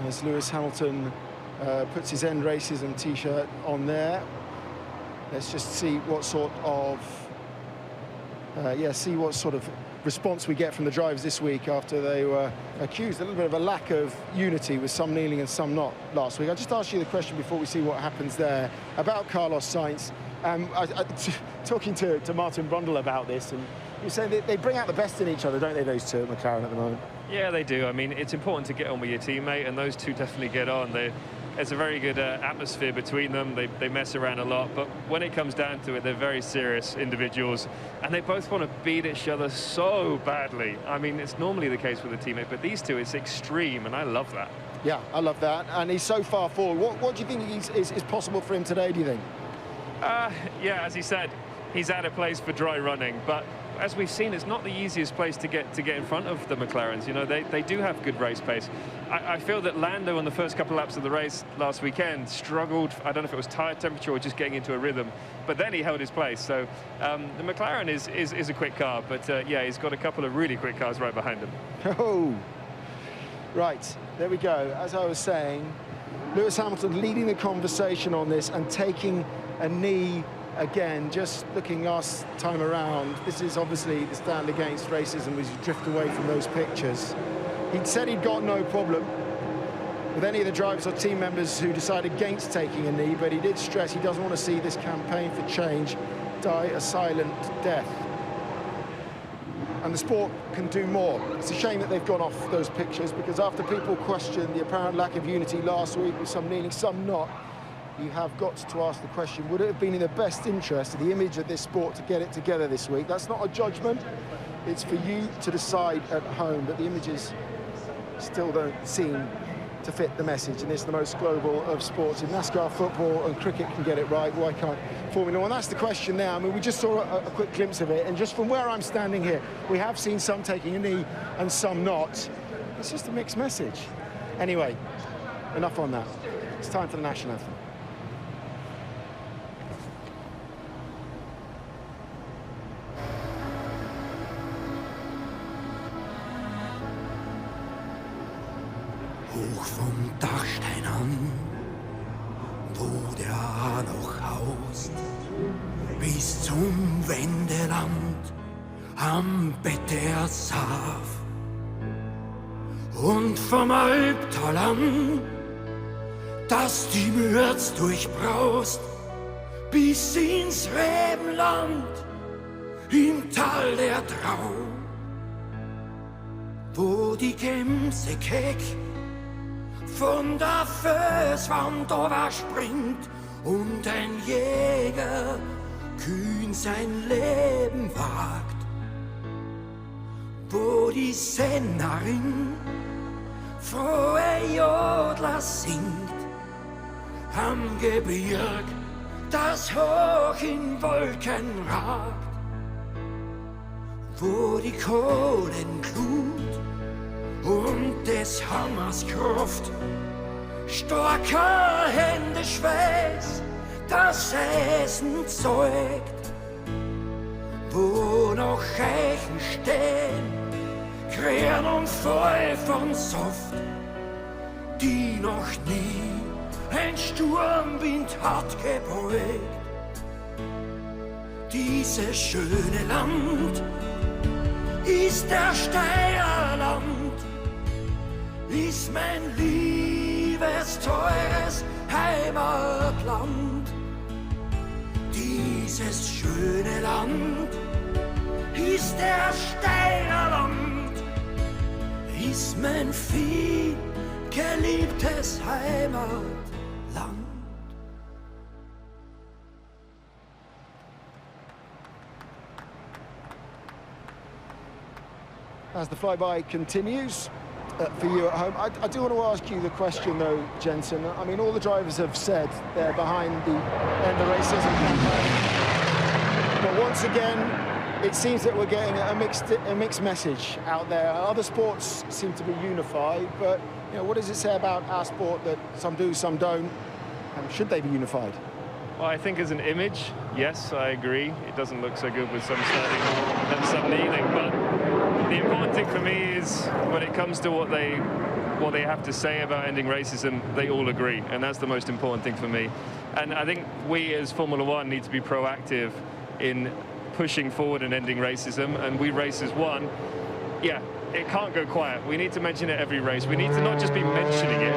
as Lewis Hamilton puts his End Racism t-shirt on there. Let's just see what sort of response we get from the drivers this week after they were accused a little bit of a lack of unity, with some kneeling and some not last week. I just asked you the question before we see what happens there about Carlos Sainz. Talking to Martin Brundle about this, and you're saying they bring out the best in each other, don't they, those two at McLaren at the moment? Yeah, they do. I mean, it's important to get on with your teammate, and those two definitely get on. There's a very good atmosphere between them. They mess around a lot, but when it comes down to it, they're very serious individuals, and they both want to beat each other so badly. I mean, it's normally the case with a teammate, but these two, it's extreme, and I love that. Yeah, I love that, and he's so far forward. What do you think is possible for him today, do you think? Yeah, as he said, he's at a place for dry running, but as we've seen, it's not the easiest place to get in front of the McLarens. You know, they do have good race pace. I feel that Lando on the first couple laps of the race last weekend struggled. I don't know if it was tire temperature or just getting into a rhythm, but then he held his place. So the McLaren is a quick car, but yeah, he's got a couple of really quick cars right behind him. Oh, right, there we go. As I was saying, Lewis Hamilton leading the conversation on this and taking a knee again. Just looking last time around, this is obviously the stand against racism as you drift away from those pictures. He'd said he'd got no problem with any of the drivers or team members who decided against taking a knee, but he did stress he doesn't want to see this campaign for change die a silent death. And the sport can do more. It's a shame that they've gone off those pictures, because after people questioned the apparent lack of unity last week, with some kneeling, some not, you have got to ask the question, would it have been in the best interest of the image of this sport to get it together this week? That's not a judgment. It's for you to decide at home, but the images still don't seem to fit the message, and it's the most global of sports. If NASCAR, football and cricket can get it right, why can't Formula One? That's the question now. I mean, we just saw a quick glimpse of it, and just from where I'm standing here, we have seen some taking a knee and some not. It's just a mixed message. Anyway, enough on that. It's time for the national anthem. Hoch vom Dachstein an, wo der Hahn noch haust, bis zum Wendeland am Bett der Saaf. Und vom Albtal an, das die Mürz durchbraust, bis ins Rebenland, im Tal der Trau, wo die Gemse keck von der Felswand überspringt und ein Jäger kühn sein Leben wagt, wo die Sennerin frohe Jodler singt am Gebirg, das hoch in Wolken ragt, wo die Kohlenglut und des Hammers Kraft starker Hände Schweiß das Eisen zeugt, wo noch Eichen stehen, grün und voll von Saft, die noch nie ein Sturmwind hat gebeugt. Dieses schöne Land ist der Steierland, ist mein liebes, teures Heimatland. Dieses schöne Land ist der Steierland, ist mein viel geliebtes Heimatland. As the flyby continues, for you at home, I do want to ask you the question though, Jensen. I mean, all the drivers have said they're behind the end of racism campaign, but once again, it seems that we're getting a mixed message out there. Other sports seem to be unified, but you know, what does it say about our sport that some do, some don't, and should they be unified? Well, I think as an image, yes, I agree. It doesn't look so good with some standing and some kneeling, but the important thing for me is when it comes to what they what they have to say about ending racism, they all agree, and that's the most important thing for me. And I think we as Formula One need to be proactive in pushing forward and ending racism, and we Racers One, yeah, it can't go quiet. We need to mention it every race. We need to not just be mentioning it,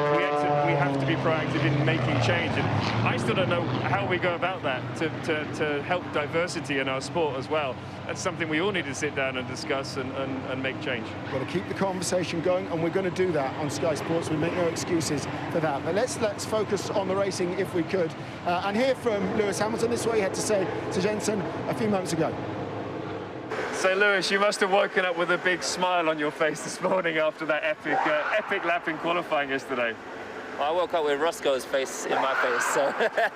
we have to be proactive in making change. And I still don't know how we go about that to help diversity in our sport as well. That's something we all need to sit down and discuss and make change. We've got to keep the conversation going, and we're going to do that on Sky Sports. We make no excuses for that. But let's focus on the racing if we could, and hear from Lewis Hamilton. This is what he had to say to Jensen a few moments ago. So, Lewis, you must have woken up with a big smile on your face this morning after that epic lap in qualifying yesterday. I woke up with Roscoe's face in my face, so